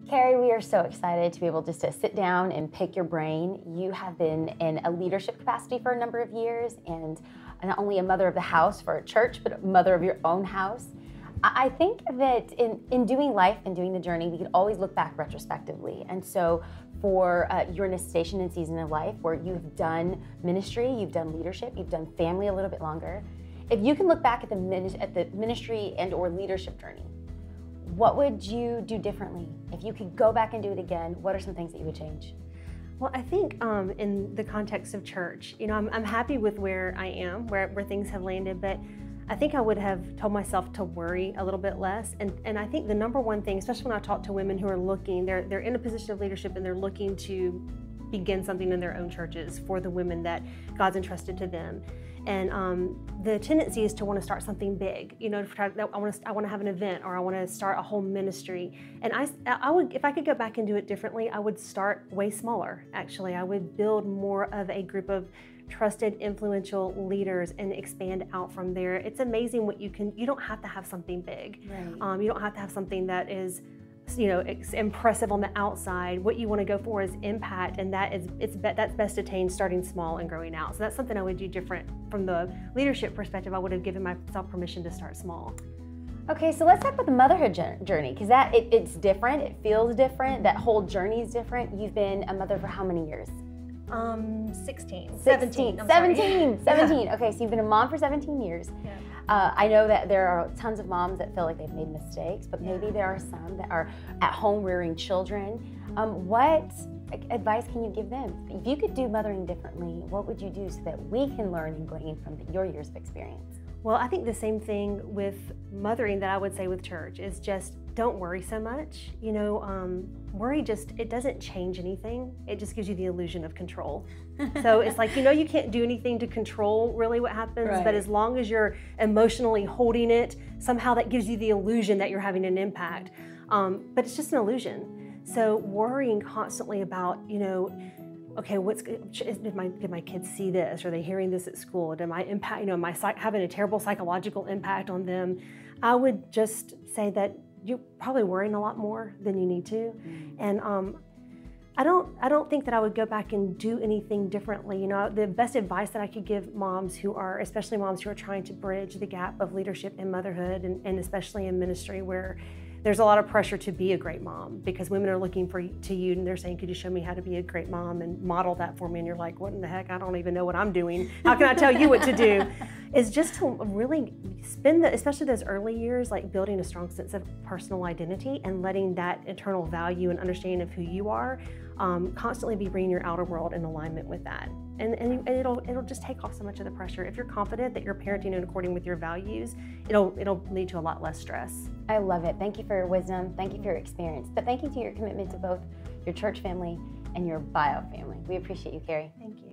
Kerri, we are so excited to be able just to sit down and pick your brain. You have been in a leadership capacity for a number of years, and not only a mother of the house for a church, but a mother of your own house. I think that in doing life and doing the journey, we can always look back retrospectively. And so for you're in a station and season of life where you've done ministry, you've done leadership, you've done family a little bit longer. If you can look back at the ministry and or leadership journey, what would you do differently? If you could go back and do it again, what are some things that you would change? Well, I think in the context of church, I'm happy with where I am, where things have landed, but I think I would have told myself to worry a little bit less. And I think the number one thing, especially when I talk to women who are looking, they're in a position of leadership and they're looking to begin something in their own churches for the women that God's entrusted to them. And the tendency is to want to start something big. I want to have an event, or I want to start a whole ministry. And I would, if I could go back and do it differently, I would start way smaller. Actually, I would build more of a group of trusted, influential leaders and expand out from there. It's amazing what you don't have to have something big. Right. You don't have to have something that is, it's impressive on the outside. What you want to go for is impact, and that's best attained starting small and growing out. So that's something I would do different from the leadership perspective. I would have given myself permission to start small. Okay, so let's talk about the motherhood journey, because it's different. It feels different. That whole journey is different. You've been a mother for how many years? 17. 17. 17. Okay, so you've been a mom for 17 years. Yeah. I know that there are tons of moms that feel like they've made mistakes, but maybe there are some that are at home rearing children. What advice can you give them? If you could do mothering differently, what would you do so that we can learn and glean from your years of experience? Well, I think the same thing with mothering that I would say with church is just don't worry so much. Worry it doesn't change anything. It just gives you the illusion of control. So it's like, you can't do anything to control really what happens, right. But as long as you're emotionally holding it, somehow that gives you the illusion that you're having an impact. But it's just an illusion. So worrying constantly about, okay, did my kids see this? Are they hearing this at school? Did my impact, am I having a terrible psychological impact on them? I would just say that you're probably worrying a lot more than you need to. And I don't think that I would go back and do anything differently. The best advice that I could give moms especially moms who are trying to bridge the gap of leadership in motherhood and especially in ministry, where there's a lot of pressure to be a great mom because women are looking to you and they're saying, could you show me how to be a great mom and model that for me? And you're like, what in the heck? I don't even know what I'm doing. How can I tell you what to do? Is just to really spend especially those early years, like building a strong sense of personal identity and letting that internal value and understanding of who you are constantly be bringing your outer world in alignment with that. And it'll just take off so much of the pressure. If you're confident that you're parenting in according with your values, it'll lead to a lot less stress. I love it. Thank you for your wisdom. Thank you for your experience. But thank you to your commitment to both your church family and your bio family. We appreciate you, Kerri. Thank you.